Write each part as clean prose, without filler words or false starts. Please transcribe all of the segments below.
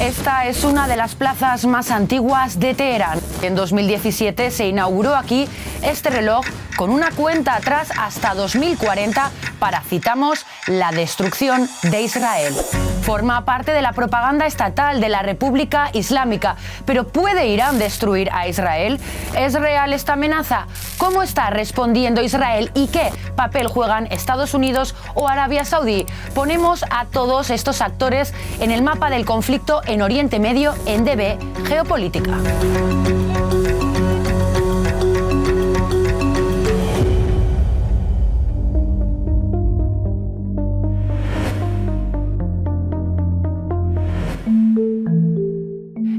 Esta es una de las plazas más antiguas de Teherán. En 2017 se inauguró aquí este reloj con una cuenta atrás hasta 2040 para, citamos, la destrucción de Israel. Forma parte de la propaganda estatal de la República Islámica. ¿Pero puede Irán destruir a Israel? ¿Es real esta amenaza? ¿Cómo está respondiendo Israel y qué papel juegan Estados Unidos o Arabia Saudí? Ponemos a todos estos actores en el mapa del conflicto en Oriente Medio en DB Geopolítica.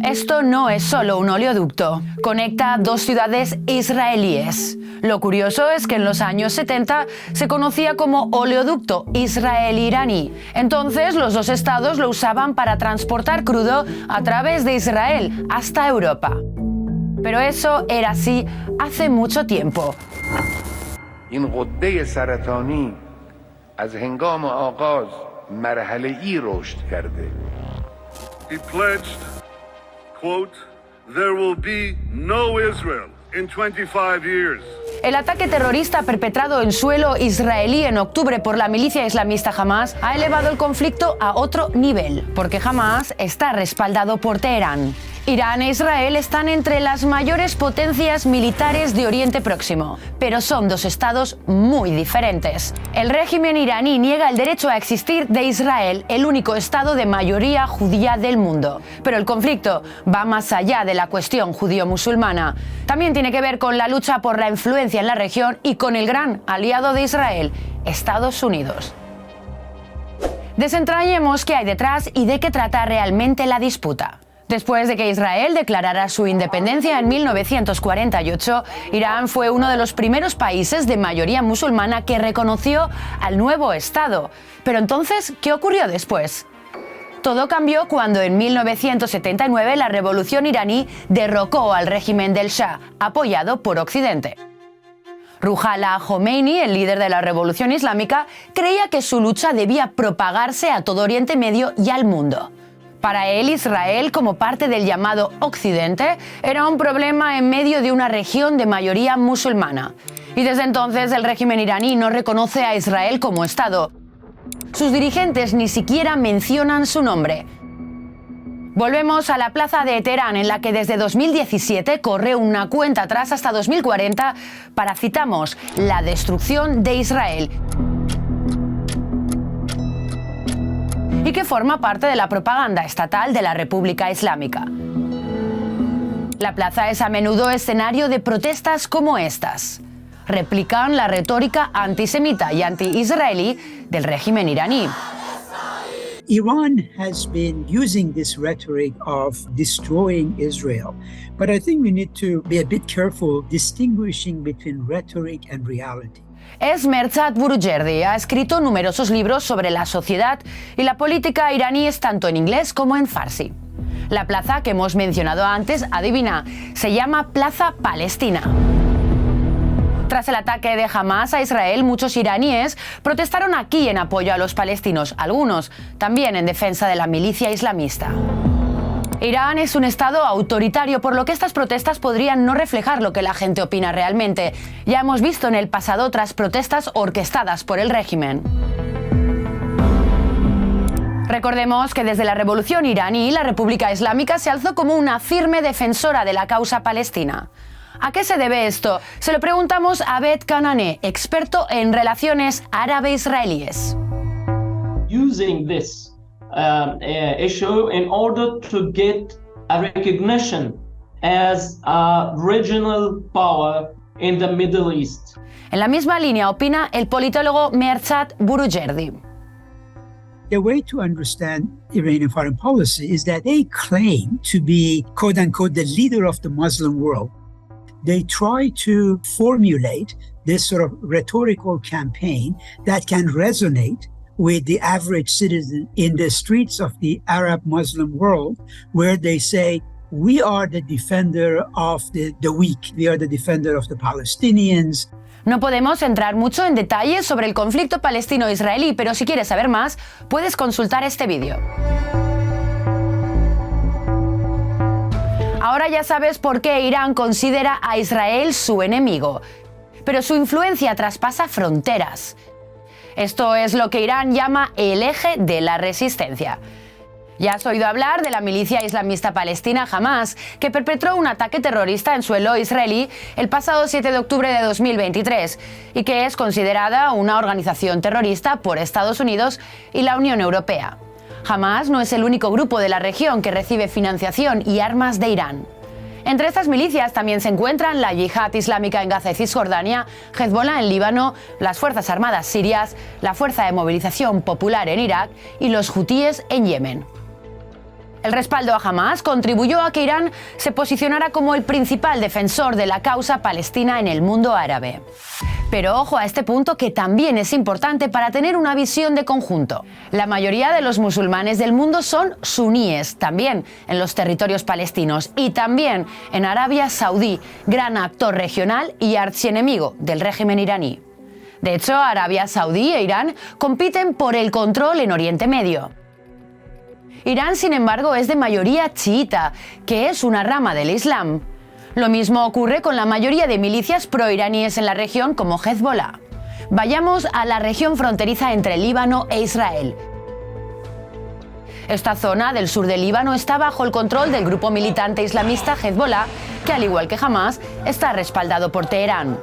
Esto no es solo un oleoducto, conecta dos ciudades israelíes. Lo curioso es que en los años 70 se conocía como oleoducto israelí-iraní. Entonces los dos estados lo usaban para transportar crudo a través de Israel hasta Europa. Pero eso era así hace mucho tiempo. این غده سرطانی از هنگام آغاز مرحله‌ای رشد کرده. He pledged, quote, there will be no Israel in 25 years. El ataque terrorista perpetrado en suelo israelí en octubre por la milicia islamista Hamas ha elevado el conflicto a otro nivel, porque Hamas está respaldado por Teherán. Irán e Israel están entre las mayores potencias militares de Oriente Próximo, pero son dos estados muy diferentes. El régimen iraní niega el derecho a existir de Israel, el único estado de mayoría judía del mundo. Pero el conflicto va más allá de la cuestión judío-musulmana. También tiene que ver con la lucha por la influencia en la región y con el gran aliado de Israel, Estados Unidos. Desentrañemos qué hay detrás y de qué trata realmente la disputa. Después de que Israel declarara su independencia en 1948, Irán fue uno de los primeros países de mayoría musulmana que reconoció al nuevo Estado. Pero entonces, ¿qué ocurrió después? Todo cambió cuando en 1979 la revolución iraní derrocó al régimen del Shah, apoyado por Occidente. Ruhollah Khomeini, el líder de la revolución islámica, creía que su lucha debía propagarse a todo Oriente Medio y al mundo. Para él, Israel, como parte del llamado Occidente, era un problema en medio de una región de mayoría musulmana. Y desde entonces el régimen iraní no reconoce a Israel como Estado. Sus dirigentes ni siquiera mencionan su nombre. Volvemos a la plaza de Teherán, en la que desde 2017 corre una cuenta atrás hasta 2040 para, citamos, la destrucción de Israel. Y que forma parte de la propaganda estatal de la República Islámica. La plaza es a menudo escenario de protestas como estas. Replican la retórica antisemita y anti-israelí del régimen iraní. Iran has been using this rhetoric of destroying Israel, but I think we need to be a bit careful distinguishing between rhetoric and reality. Es Merzat Boroujerdi, ha escrito numerosos libros sobre la sociedad y la política iraníes tanto en inglés como en farsi. La plaza que hemos mencionado antes, adivina, se llama Plaza Palestina. Tras el ataque de Hamas a Israel, muchos iraníes protestaron aquí en apoyo a los palestinos, algunos también en defensa de la milicia islamista. Irán es un estado autoritario, por lo que estas protestas podrían no reflejar lo que la gente opina realmente. Ya hemos visto en el pasado otras protestas orquestadas por el régimen. Recordemos que desde la revolución iraní, la República Islámica se alzó como una firme defensora de la causa palestina. ¿A qué se debe esto? Se lo preguntamos a Abed Kananeh, experto en relaciones árabe-israelíes. Using this issue in order to get a recognition as a regional power in the Middle East. En la misma línea opina el politólogo Merzat Boroujerdi. The way to understand Iranian foreign policy is that they claim to be, quote-unquote, the leader of the Muslim world. They try to formulate this sort of rhetorical campaign that can resonate with the average citizen in the streets of the Arab Muslim world, where they say, we are the defender of the weak, we are the defender of the Palestinians. No podemos entrar mucho en detalles sobre el conflicto palestino-israelí, pero si quieres saber más, puedes consultar este vídeo. Ahora ya sabes por qué Irán considera a Israel su enemigo, pero su influencia traspasa fronteras. Esto es lo que Irán llama el eje de la resistencia. Ya has oído hablar de la milicia islamista palestina Hamas, que perpetró un ataque terrorista en suelo israelí el pasado 7 de octubre de 2023 y que es considerada una organización terrorista por Estados Unidos y la Unión Europea. Hamas no es el único grupo de la región que recibe financiación y armas de Irán. Entre estas milicias también se encuentran la Yihad Islámica en Gaza y Cisjordania, Hezbollah en Líbano, las Fuerzas Armadas sirias, la Fuerza de Movilización Popular en Irak y los hutíes en Yemen. El respaldo a Hamas contribuyó a que Irán se posicionara como el principal defensor de la causa palestina en el mundo árabe. Pero ojo a este punto, que también es importante para tener una visión de conjunto. La mayoría de los musulmanes del mundo son suníes, también en los territorios palestinos y también en Arabia Saudí, gran actor regional y archienemigo del régimen iraní. De hecho, Arabia Saudí e Irán compiten por el control en Oriente Medio. Irán, sin embargo, es de mayoría chiita, que es una rama del Islam. Lo mismo ocurre con la mayoría de milicias proiraníes en la región, como Hezbollah. Vayamos a la región fronteriza entre Líbano e Israel. Esta zona del sur del Líbano está bajo el control del grupo militante islamista Hezbollah, que al igual que Hamas, está respaldado por Teherán.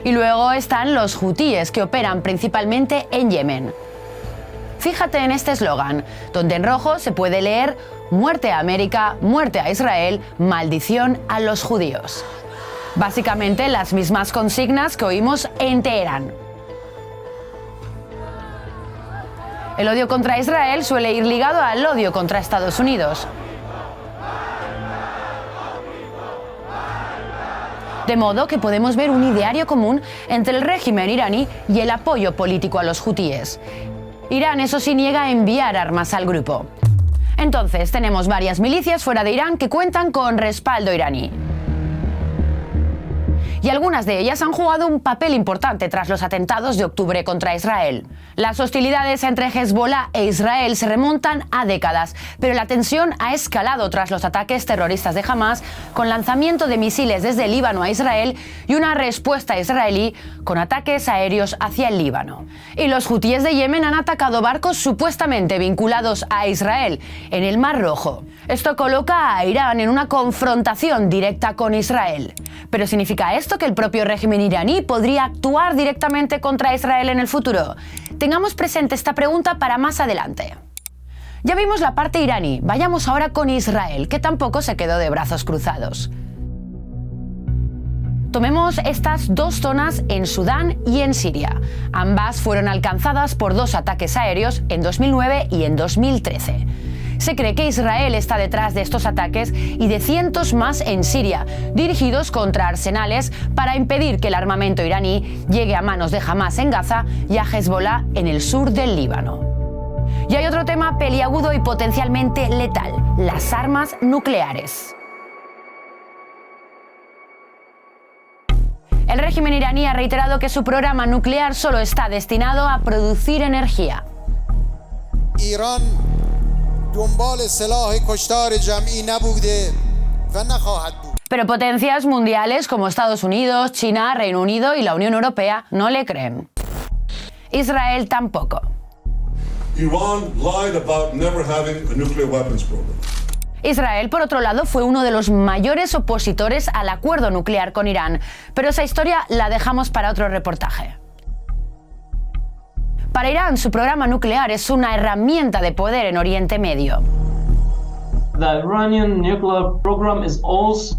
Y luego están los hutíes, que operan principalmente en Yemen. Fíjate en este eslogan, donde en rojo se puede leer «Muerte a América, muerte a Israel, maldición a los judíos». Básicamente las mismas consignas que oímos en Teherán. El odio contra Israel suele ir ligado al odio contra Estados Unidos. De modo que podemos ver un ideario común entre el régimen iraní y el apoyo político a los hutíes. Irán, eso sí, niega a enviar armas al grupo. Entonces, tenemos varias milicias fuera de Irán que cuentan con respaldo iraní. Y algunas de ellas han jugado un papel importante tras los atentados de octubre contra Israel. Las hostilidades entre Hezbollah e Israel se remontan a décadas, pero la tensión ha escalado tras los ataques terroristas de Hamas, con lanzamiento de misiles desde Líbano a Israel y una respuesta israelí con ataques aéreos hacia el Líbano. Y los hutíes de Yemen han atacado barcos supuestamente vinculados a Israel en el Mar Rojo. Esto coloca a Irán en una confrontación directa con Israel. ¿Pero significa esto que el propio régimen iraní podría actuar directamente contra Israel en el futuro? Tengamos presente esta pregunta para más adelante. Ya vimos la parte iraní, vayamos ahora con Israel, que tampoco se quedó de brazos cruzados. Tomemos estas dos zonas en Sudán y en Siria. Ambas fueron alcanzadas por dos ataques aéreos en 2009 y en 2013. Se cree que Israel está detrás de estos ataques y de cientos más en Siria, dirigidos contra arsenales para impedir que el armamento iraní llegue a manos de Hamas en Gaza y a Hezbollah en el sur del Líbano. Y hay otro tema peliagudo y potencialmente letal: las armas nucleares. El régimen iraní ha reiterado que su programa nuclear solo está destinado a producir energía. Irán Pero potencias mundiales como Estados Unidos, China, Reino Unido y la Unión Europea no le creen. Israel tampoco. Israel, por otro lado, fue uno de los mayores opositores al acuerdo nuclear con Irán, pero esa historia la dejamos para otro reportaje. Para Irán, su programa nuclear es una herramienta de poder en Oriente Medio. The Iranian nuclear program is also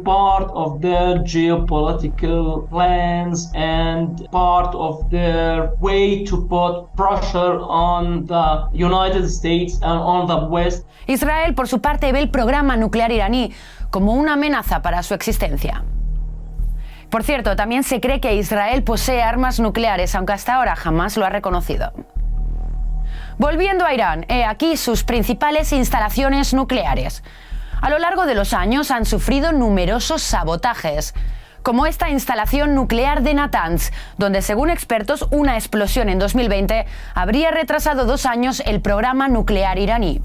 part of their geopolitical plans and part of their way to put pressure on the United States and on the West. Israel, por su parte, ve el programa nuclear iraní como una amenaza para su existencia. Por cierto, también se cree que Israel posee armas nucleares, aunque hasta ahora jamás lo ha reconocido. Volviendo a Irán, he aquí sus principales instalaciones nucleares. A lo largo de los años han sufrido numerosos sabotajes, como esta instalación nuclear de Natanz, donde según expertos una explosión en 2020 habría retrasado 2 años el programa nuclear iraní.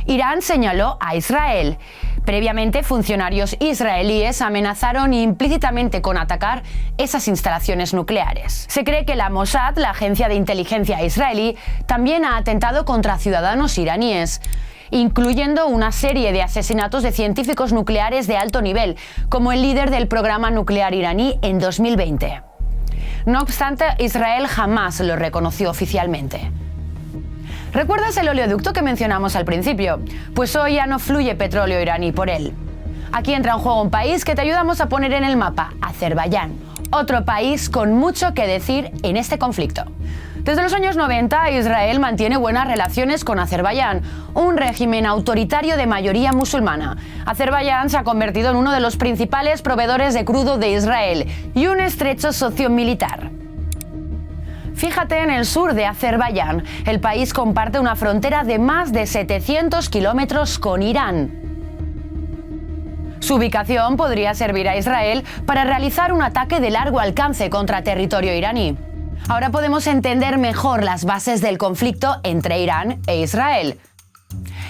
Irán señaló a Israel. Previamente, funcionarios israelíes amenazaron implícitamente con atacar esas instalaciones nucleares. Se cree que la Mossad, la agencia de inteligencia israelí, también ha atentado contra ciudadanos iraníes, incluyendo una serie de asesinatos de científicos nucleares de alto nivel, como el líder del programa nuclear iraní en 2020. No obstante, Israel jamás lo reconoció oficialmente. ¿Recuerdas el oleoducto que mencionamos al principio? Pues hoy ya no fluye petróleo iraní por él. Aquí entra en juego un país que te ayudamos a poner en el mapa, Azerbaiyán, otro país con mucho que decir en este conflicto. Desde los años 90, Israel mantiene buenas relaciones con Azerbaiyán, un régimen autoritario de mayoría musulmana. Azerbaiyán se ha convertido en uno de los principales proveedores de crudo de Israel y un estrecho socio militar. Fíjate en el sur de Azerbaiyán. El país comparte una frontera de más de 700 kilómetros con Irán. Su ubicación podría servir a Israel para realizar un ataque de largo alcance contra territorio iraní. Ahora podemos entender mejor las bases del conflicto entre Irán e Israel.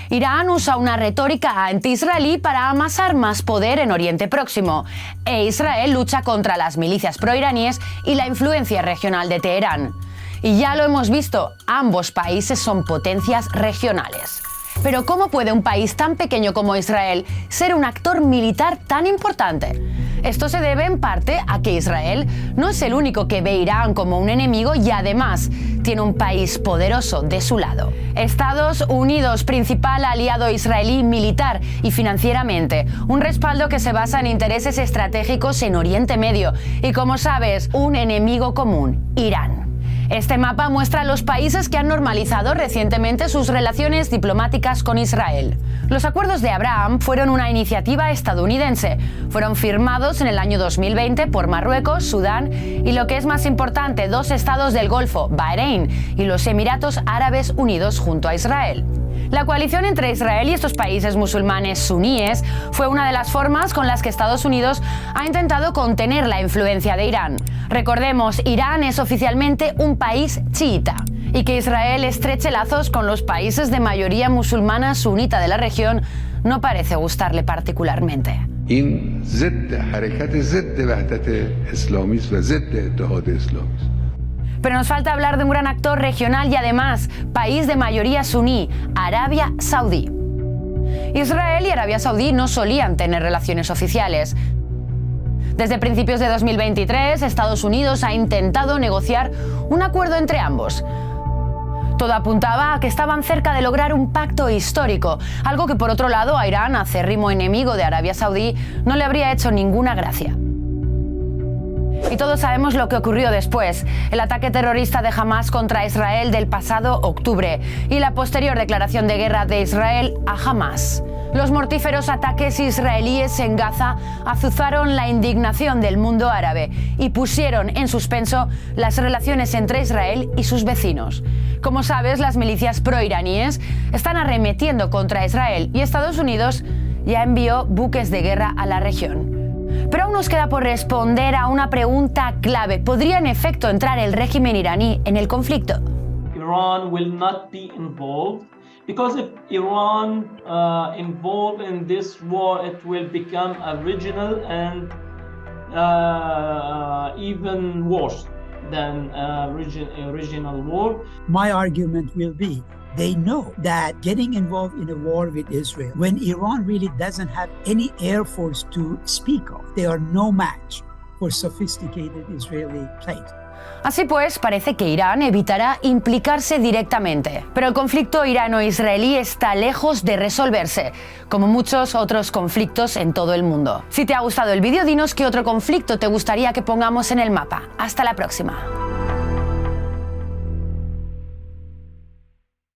Irán usa una retórica anti-israelí para amasar más poder en Oriente Próximo, e Israel lucha contra las milicias proiraníes y la influencia regional de Teherán. Y ya lo hemos visto, ambos países son potencias regionales. Pero ¿cómo puede un país tan pequeño como Israel ser un actor militar tan importante? Esto se debe en parte a que Israel no es el único que ve a Irán como un enemigo y además tiene un país poderoso de su lado. Estados Unidos, principal aliado israelí militar y financieramente, un respaldo que se basa en intereses estratégicos en Oriente Medio y, como sabes, un enemigo común, Irán. Este mapa muestra los países que han normalizado recientemente sus relaciones diplomáticas con Israel. Los acuerdos de Abraham fueron una iniciativa estadounidense. Fueron firmados en el año 2020 por Marruecos, Sudán y, lo que es más importante, 2 estados del Golfo, Bahrein y los Emiratos Árabes Unidos junto a Israel. La coalición entre Israel y estos países musulmanes suníes fue una de las formas con las que Estados Unidos ha intentado contener la influencia de Irán. Recordemos, Irán es oficialmente un país chiita y que Israel estreche lazos con los países de mayoría musulmana sunita de la región no parece gustarle particularmente. این ضد حرکت ضد وحدت اسلامی است و ضد اتحاد اسلامی است. Pero nos falta hablar de un gran actor regional y además país de mayoría suní, Arabia Saudí. Israel y Arabia Saudí no solían tener relaciones oficiales. Desde principios de 2023, Estados Unidos ha intentado negociar un acuerdo entre ambos. Todo apuntaba a que estaban cerca de lograr un pacto histórico, algo que por otro lado a Irán, acérrimo enemigo de Arabia Saudí, no le habría hecho ninguna gracia. Y todos sabemos lo que ocurrió después, el ataque terrorista de Hamas contra Israel del pasado octubre y la posterior declaración de guerra de Israel a Hamas. Los mortíferos ataques israelíes en Gaza azuzaron la indignación del mundo árabe y pusieron en suspenso las relaciones entre Israel y sus vecinos. Como sabes, las milicias proiraníes están arremetiendo contra Israel y Estados Unidos ya envió buques de guerra a la región. Pero aún nos queda por responder a una pregunta clave. ¿Podría en efecto entrar el régimen iraní en el conflicto? Iran will not be involved because if Iran involved in this war, it will become a regional and even worse than a regional war. My argument will be they know that getting involved in a war with Israel, when Iran really doesn't have any air force to speak of, they are no match for sophisticated Israeli plight. Así pues, parece que Irán evitará implicarse directamente. Pero el conflicto irano-israelí está lejos de resolverse, como muchos otros conflictos en todo el mundo. Si te ha gustado el vídeo, dinos qué otro conflicto te gustaría que pongamos en el mapa. Hasta la próxima.